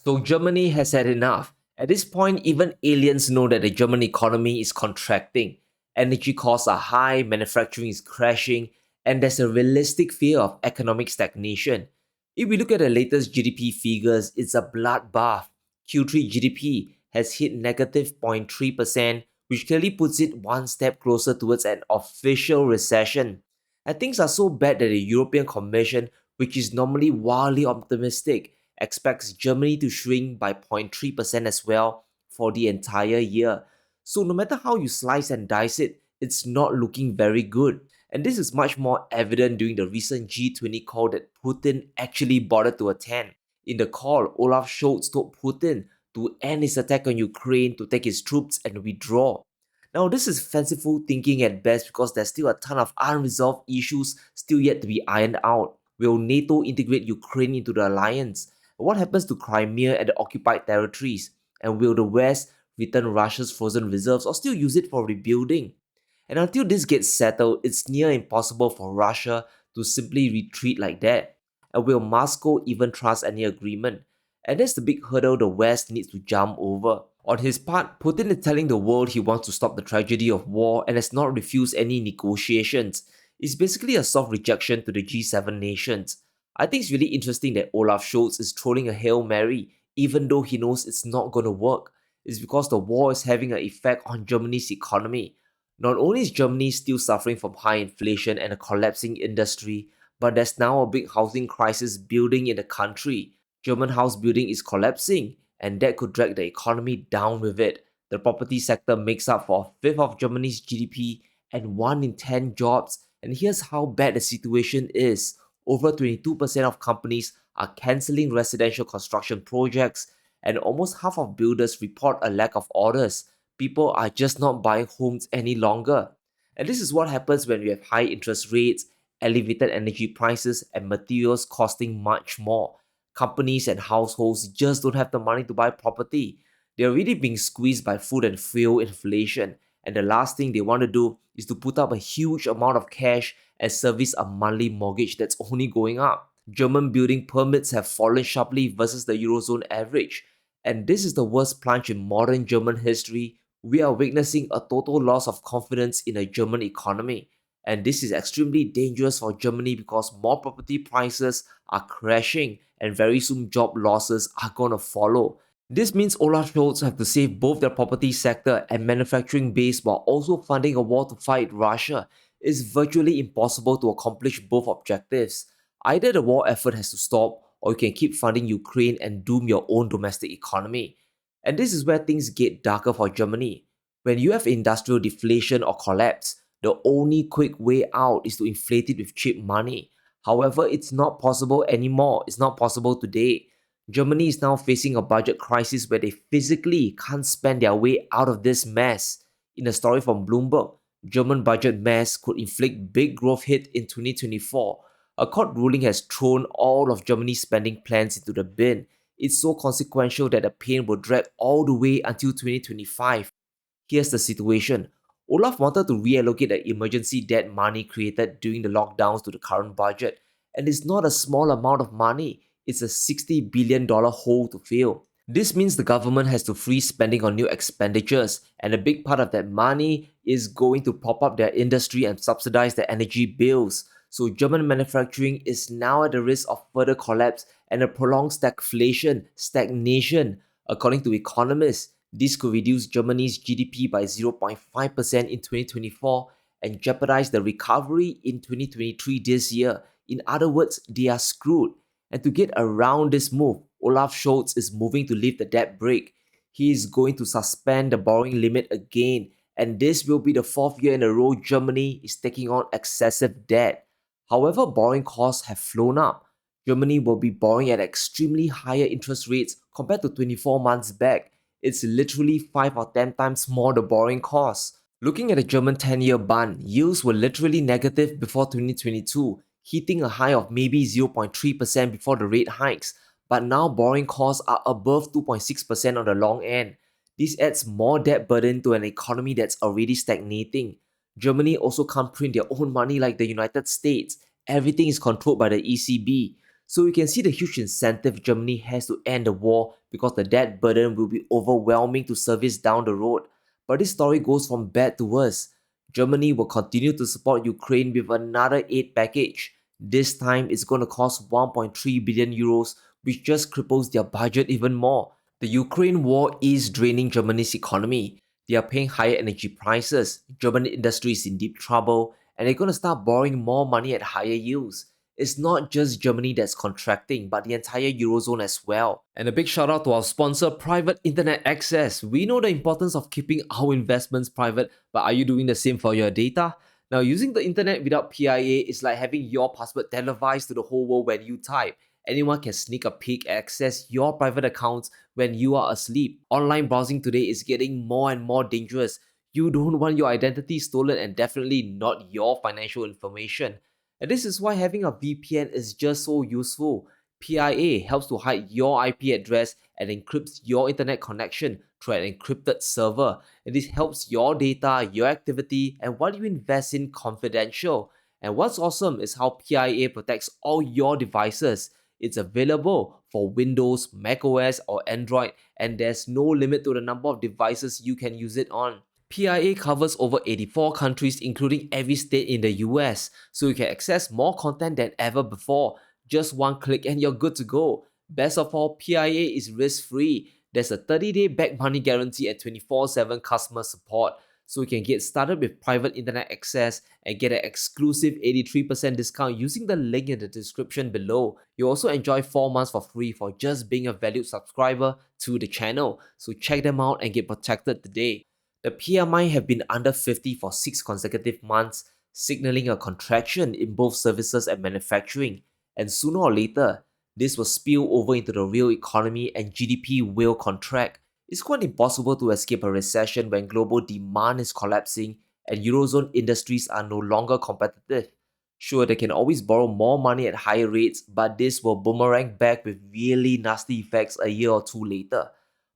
So Germany has had enough. At this point, even aliens know that the German economy is contracting. Energy costs are high, manufacturing is crashing, and there's a realistic fear of economic stagnation. If we look at the latest GDP figures, it's a bloodbath. Q3 GDP has hit negative 0.3%, which clearly puts it one step closer towards an official recession. And things are so bad that the European Commission, which is normally wildly optimistic, expects Germany to shrink by 0.3% as well for the entire year. So, no matter how you slice and dice it, it's not looking very good. And this is much more evident during the recent G20 call that Putin actually bothered to attend. In the call, Olaf Scholz told Putin to end his attack on Ukraine, to take his troops and withdraw. Now, this is fanciful thinking at best because there's still a ton of unresolved issues still yet to be ironed out. Will NATO integrate Ukraine into the alliance? What happens to Crimea and the occupied territories? And will the West return Russia's frozen reserves or still use it for rebuilding? And until this gets settled, it's near impossible for Russia to simply retreat like that. And will Moscow even trust any agreement? And that's the big hurdle the West needs to jump over. On his part, Putin is telling the world he wants to stop the tragedy of war and has not refused any negotiations. It's basically a soft rejection to the G7 nations. I think it's really interesting that Olaf Scholz is throwing a Hail Mary even though he knows it's not going to work. It's because the war is having an effect on Germany's economy. Not only is Germany still suffering from high inflation and a collapsing industry, but there's now a big housing crisis building in the country. German house building is collapsing, and that could drag the economy down with it. The property sector makes up for a fifth of Germany's GDP and 1 in 10 jobs. And here's how bad the situation is. Over 22% of companies are cancelling residential construction projects, and almost half of builders report a lack of orders. People are just not buying homes any longer. And this is what happens when we have high interest rates, elevated energy prices, and materials costing much more. Companies and households just don't have the money to buy property. They're really being squeezed by food and fuel inflation, and the last thing they want to do is to put up a huge amount of cash and service a monthly mortgage that's only going up. German building permits have fallen sharply versus the Eurozone average, and this is the worst plunge in modern German history. We are witnessing a total loss of confidence in the German economy, and this is extremely dangerous for Germany because more property prices are crashing and very soon job losses are going to follow. This means Olaf Scholz have to save both their property sector and manufacturing base while also funding a war to fight Russia. It's virtually impossible to accomplish both objectives. Either the war effort has to stop, or you can keep funding Ukraine and doom your own domestic economy. And this is where things get darker for Germany. When you have industrial deflation or collapse, the only quick way out is to inflate it with cheap money. However, it's not possible anymore. It's not possible today. Germany is now facing a budget crisis where they physically can't spend their way out of this mess. In a story from Bloomberg, German budget mess could inflict big growth hit in 2024. A court ruling has thrown all of Germany's spending plans into the bin. It's so consequential that the pain will drag all the way until 2025. Here's the situation. Olaf wanted to reallocate the emergency debt money created during the lockdowns to the current budget, and it's not a small amount of money. It's a $60 billion hole to fill. This means the government has to freeze spending on new expenditures, and a big part of that money is going to prop up their industry and subsidize their energy bills. So German manufacturing is now at the risk of further collapse and a prolonged stagnation. According to economists, this could reduce Germany's GDP by 0.5% in 2024 and jeopardize the recovery in 2023 this year. In other words, they are screwed. And to get around this move, Olaf Scholz is moving to lift the debt brake. He is going to suspend the borrowing limit again, and this will be the fourth year in a row Germany is taking on excessive debt. However, borrowing costs have flown up. Germany will be borrowing at extremely higher interest rates compared to 24 months back. It's literally 5 or 10 times more the borrowing costs. Looking at the German 10-year bond, yields were literally negative before 2022, hitting a high of maybe 0.3% before the rate hikes, but now borrowing costs are above 2.6% on the long end. This adds more debt burden to an economy that's already stagnating. Germany also can't print their own money like the United States. Everything is controlled by the ECB. So you can see the huge incentive Germany has to end the war because the debt burden will be overwhelming to service down the road. But this story goes from bad to worse. Germany will continue to support Ukraine with another aid package. This time it's going to cost 1.3 billion euros, which just cripples their budget even more. The Ukraine war is draining Germany's economy. They are paying higher energy prices, German industry is in deep trouble, and they're going to start borrowing more money at higher yields. It's not just Germany that's contracting, but the entire Eurozone as well. And a big shout out to our sponsor, Private Internet Access. We know the importance of keeping our investments private, but are you doing the same for your data? Now, using the internet without PIA is like having your password televised to the whole world when you type. Anyone can sneak a peek, access your private accounts when you are asleep. Online browsing today is getting more and more dangerous. You don't want your identity stolen and definitely not your financial information. And this is why having a VPN is just so useful. PIA helps to hide your IP address and encrypts your internet connection through an encrypted server. And this helps your data, your activity, and what you invest in confidential. And what's awesome is how PIA protects all your devices. It's available for Windows, macOS, or Android, and there's no limit to the number of devices you can use it on. PIA covers over 84 countries, including every state in the US, so you can access more content than ever before. Just one click and you're good to go. Best of all, PIA is risk-free. There's a 30-day back money guarantee and 24/7 customer support, so you can get started with private internet access and get an exclusive 83% discount using the link in the description below. You also enjoy 4 months for free for just being a valued subscriber to the channel, so check them out and get protected today. The PMI have been under 50 for 6 consecutive months, signaling a contraction in both services and manufacturing. And sooner or later, this will spill over into the real economy and GDP will contract. It's quite impossible to escape a recession when global demand is collapsing and Eurozone industries are no longer competitive. Sure, they can always borrow more money at higher rates, but this will boomerang back with really nasty effects a year or two later.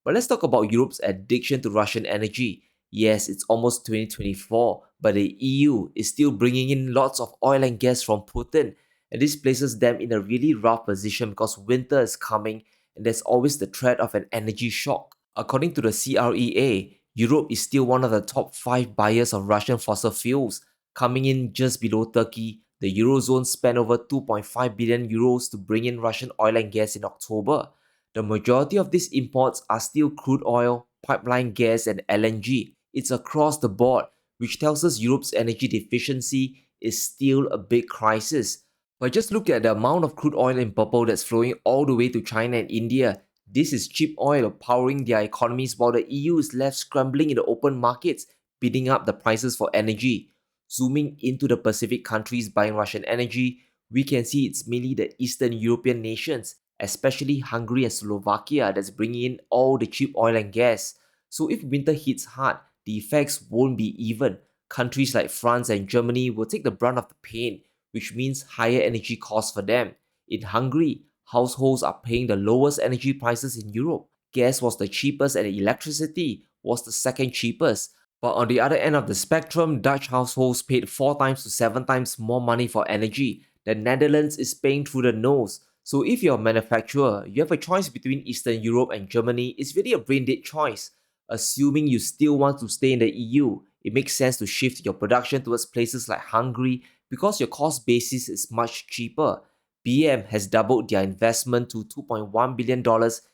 But let's talk about Europe's addiction to Russian energy. Yes, it's almost 2024, but the EU is still bringing in lots of oil and gas from Putin, and this places them in a really rough position because winter is coming and there's always the threat of an energy shock. According to the CREA, Europe is still one of the top 5 buyers of Russian fossil fuels, coming in just below Turkey. The Eurozone spent over 2.5 billion euros to bring in Russian oil and gas in October. The majority of these imports are still crude oil, pipeline gas, and LNG. It's across the board, which tells us Europe's energy deficiency is still a big crisis. But just look at the amount of crude oil in purple that's flowing all the way to China and India. This is cheap oil powering their economies while the EU is left scrambling in the open markets, bidding up the prices for energy. Zooming into the Pacific countries buying Russian energy, we can see it's mainly the Eastern European nations, especially Hungary and Slovakia, that's bringing in all the cheap oil and gas. So if winter hits hard, the effects won't be even. Countries like France and Germany will take the brunt of the pain, which means higher energy costs for them. In Hungary, households are paying the lowest energy prices in Europe. Gas was the cheapest and electricity was the second cheapest. But on the other end of the spectrum, Dutch households paid 4 times to 7 times more money for energy. The Netherlands is paying through the nose. So if you're a manufacturer, you have a choice between Eastern Europe and Germany. It's really a brain-dead choice. Assuming you still want to stay in the EU, it makes sense to shift your production towards places like Hungary because your cost basis is much cheaper. BM has doubled their investment to $2.1 billion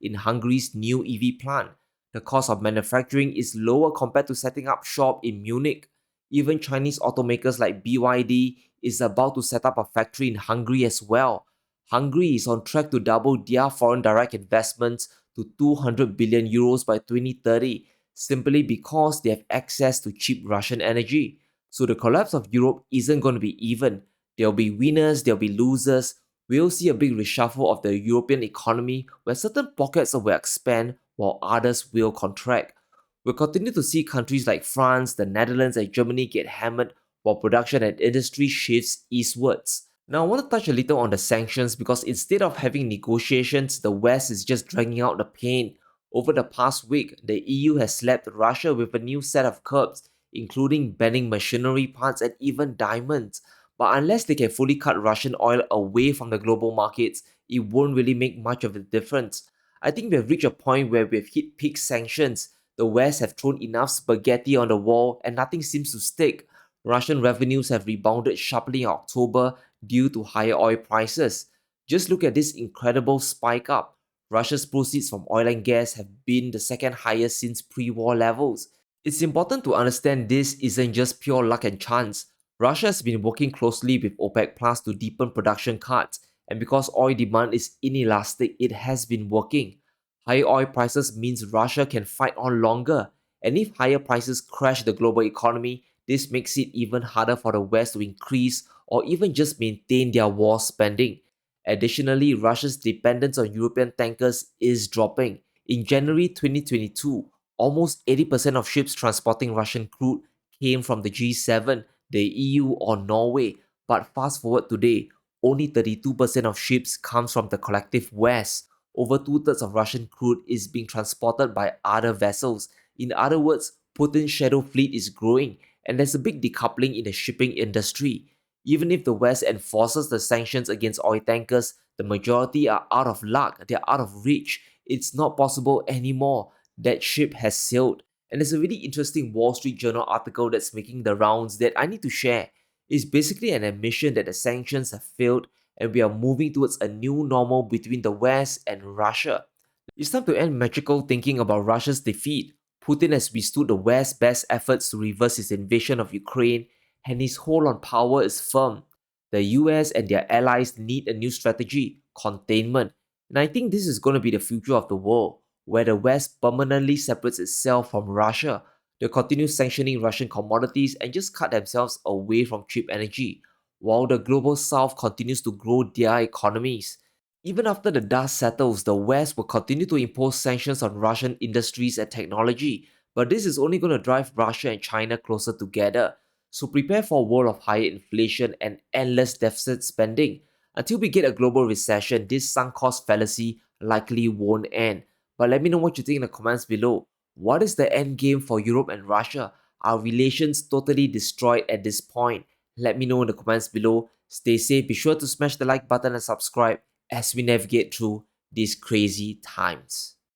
in Hungary's new EV plant. The cost of manufacturing is lower compared to setting up shop in Munich. Even Chinese automakers like BYD is about to set up a factory in Hungary as well. Hungary is on track to double their foreign direct investments to 200 billion euros by 2030, simply because they have access to cheap Russian energy. So the collapse of Europe isn't going to be even. There'll be winners, there'll be losers. We'll see a big reshuffle of the European economy where certain pockets will expand while others will contract. We'll continue to see countries like France, the Netherlands, and Germany get hammered while production and industry shifts eastwards. Now, I want to touch a little on the sanctions because instead of having negotiations, the West is just dragging out the pain. Over the past week, the EU has slapped Russia with a new set of curbs, including banning machinery parts and even diamonds. But unless they can fully cut Russian oil away from the global markets, it won't really make much of a difference. I think we have reached a point where we've hit peak sanctions. The West have thrown enough spaghetti on the wall and nothing seems to stick. Russian revenues have rebounded sharply in October due to higher oil prices. Just look at this incredible spike up. Russia's proceeds from oil and gas have been the second highest since pre-war levels. It's important to understand this isn't just pure luck and chance. Russia has been working closely with OPEC Plus to deepen production cuts, and because oil demand is inelastic, it has been working. Higher oil prices means Russia can fight on longer, and if higher prices crash the global economy, this makes it even harder for the West to increase or even just maintain their war spending. Additionally, Russia's dependence on European tankers is dropping. In January 2022, almost 80% of ships transporting Russian crude came from the G7, the EU, or Norway. But fast forward today, only 32% of ships comes from the collective West. Over two-thirds of Russian crude is being transported by other vessels. In other words, Putin's shadow fleet is growing, and there's a big decoupling in the shipping industry. Even if the West enforces the sanctions against oil tankers, the majority are out of luck, they're out of reach. It's not possible anymore. That ship has sailed. And there's a really interesting Wall Street Journal article that's making the rounds that I need to share. It's basically an admission that the sanctions have failed and we are moving towards a new normal between the West and Russia. It's time to end magical thinking about Russia's defeat. Putin has withstood the West's best efforts to reverse his invasion of Ukraine, and his hold on power is firm. The US and their allies need a new strategy, containment. And I think this is going to be the future of the world, where the West permanently separates itself from Russia. They continue sanctioning Russian commodities and just cut themselves away from cheap energy, while the global South continues to grow their economies. Even after the dust settles, the West will continue to impose sanctions on Russian industries and technology, but this is only going to drive Russia and China closer together. So prepare for a world of higher inflation and endless deficit spending. Until we get a global recession, this sunk cost fallacy likely won't end. But let me know what you think in the comments below. What is the end game for Europe and Russia? Are relations totally destroyed at this point? Let me know in the comments below. Stay safe, be sure to smash the like button and subscribe as we navigate through these crazy times.